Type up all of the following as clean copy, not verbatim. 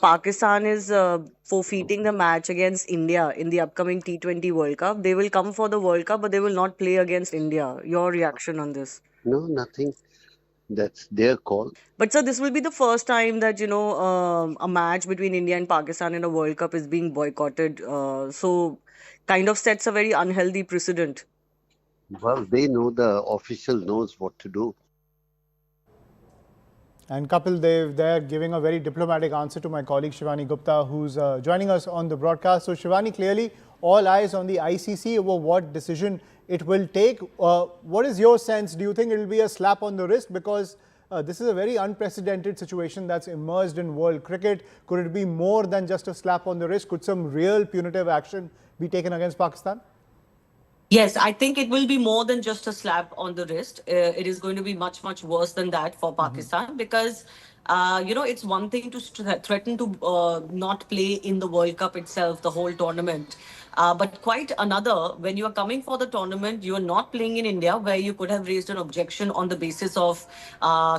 Pakistan is forfeiting the match against India in the upcoming T20 World Cup. They will come for the World Cup, but they will not play against India. Your reaction on this? No, nothing. That's their call. But sir, this will be the first time that a match between India and Pakistan in a World Cup is being boycotted. So, kind of sets a very unhealthy precedent. Well, they know, the official knows what to do. And Kapil Dev, they're giving a very diplomatic answer to my colleague Shivani Gupta, who's joining us on the broadcast. So, Shivani, clearly all eyes on the ICC over what decision it will take. What is your sense? Do you think it will be a slap on the wrist? Because this is a very unprecedented situation that's emerged in world cricket. Could it be more than just a slap on the wrist? Could some real punitive action be taken against Pakistan? Yes, I think it will be more than just a slap on the wrist. It is going to be much, much worse than that for Pakistan because, it's one thing to threaten to not play in the World Cup itself, the whole tournament. But quite another, when you are coming for the tournament, you are not playing in India, where you could have raised an objection on the basis of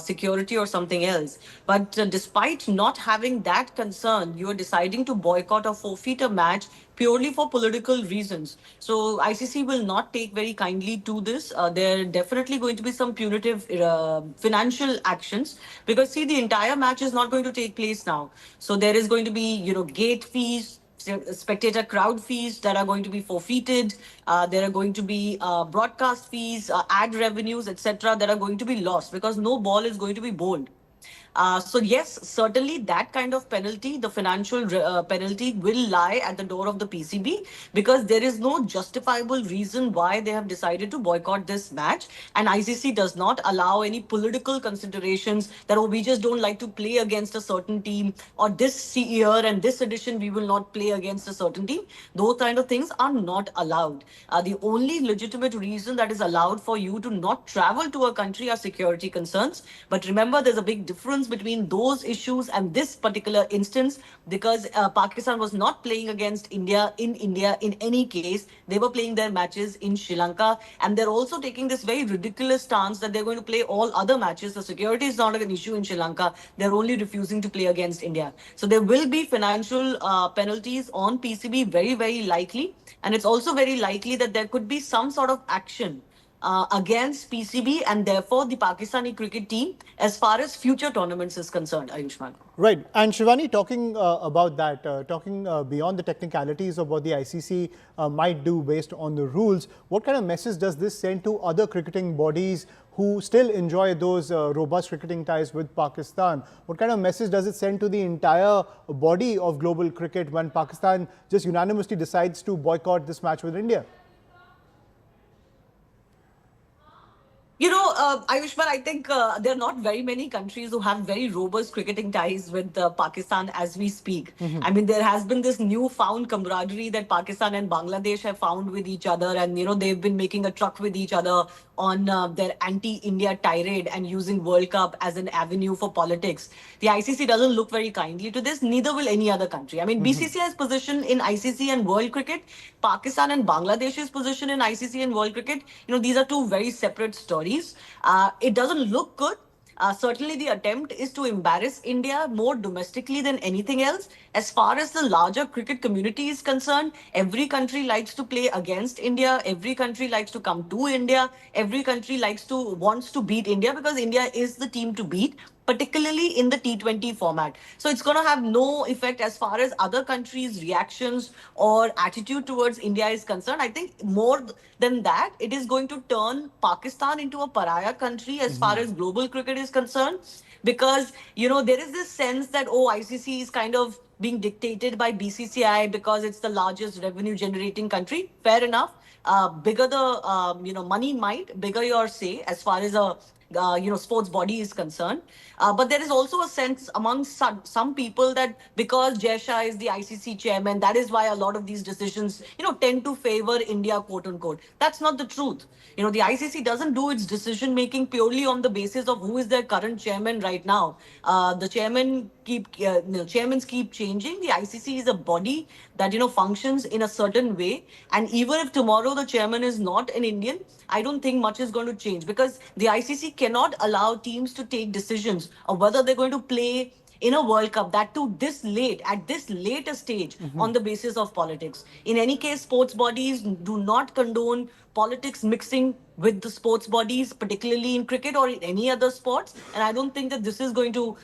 security or something else. But despite not having that concern, you are deciding to boycott or forfeit a match purely for political reasons. So ICC will not take very kindly to this. There are definitely going to be some punitive financial actions because see, the entire match is not going to take place now. So there is going to be, gate fees, spectator crowd fees that are going to be forfeited. There are going to be broadcast fees, ad revenues, etc., that are going to be lost because no ball is going to be bowled. So yes, certainly that kind of penalty, the financial penalty, will lie at the door of the PCB because there is no justifiable reason why they have decided to boycott this match, and ICC does not allow any political considerations that we just don't like to play against a certain team, or this year and this edition we will not play against a certain team. Those kind of things are not allowed. The only legitimate reason that is allowed for you to not travel to a country are security concerns. But remember, there's a big difference between those issues and this particular instance because Pakistan was not playing against India in any case. They were playing their matches in Sri Lanka, and they're also taking this very ridiculous stance that they're going to play all other matches. The security is not an issue in Sri Lanka. They're only refusing to play against India. So there will be financial penalties on PCB, very, very likely. And it's also very likely that there could be some sort of action against PCB and therefore the Pakistani cricket team as far as future tournaments is concerned, Ayushman. Right. And Shivani, talking about that, talking beyond the technicalities of what the ICC might do based on the rules, what kind of message does this send to other cricketing bodies who still enjoy those robust cricketing ties with Pakistan? What kind of message does it send to the entire body of global cricket when Pakistan just unanimously decides to boycott this match with India? Ayushman, I think there are not very many countries who have very robust cricketing ties with Pakistan as we speak. I mean, there has been this newfound camaraderie that Pakistan and Bangladesh have found with each other, and they've been making a truck with each other on their anti-India tirade and using World Cup as an avenue for politics. The ICC doesn't look very kindly to this. Neither will any other country. I mean, BCCI's position in ICC and world cricket, Pakistan and Bangladesh's position in ICC and world cricket, these are two very separate stories. It doesn't look good. Certainly, the attempt is to embarrass India more domestically than anything else. As far as the larger cricket community is concerned, every country likes to play against India. Every country likes to come to India. Every country wants to beat India because India is the team to beat, particularly in the T20 format. So it's going to have no effect as far as other countries' reactions or attitude towards India is concerned. I think more than that, it is going to turn Pakistan into a pariah country as far as global cricket is concerned. Because, there is this sense that, ICC is kind of being dictated by BCCI because it's the largest revenue generating country. Fair enough. Bigger the, money might, bigger your say as far as a sports body is concerned. But there is also a sense among some people that because Jay Shah is the ICC chairman, that is why a lot of these decisions, tend to favor India, quote unquote. That's not the truth. The ICC doesn't do its decision making purely on the basis of who is their current chairman right now. The chairmans keep changing. The ICC is a body that functions in a certain way, and even if tomorrow the chairman is not an Indian, I don't think much is going to change because the ICC cannot allow teams to take decisions of whether they're going to play in a World Cup, that too this late, at this later stage, on the basis of politics. In any case, sports bodies do not condone politics mixing with the sports bodies, particularly in cricket or in any other sports. And I don't think that this is going to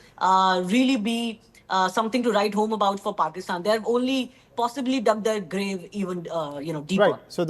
really be something to write home about for Pakistan. They have only possibly dug their grave even, deeper. Right. So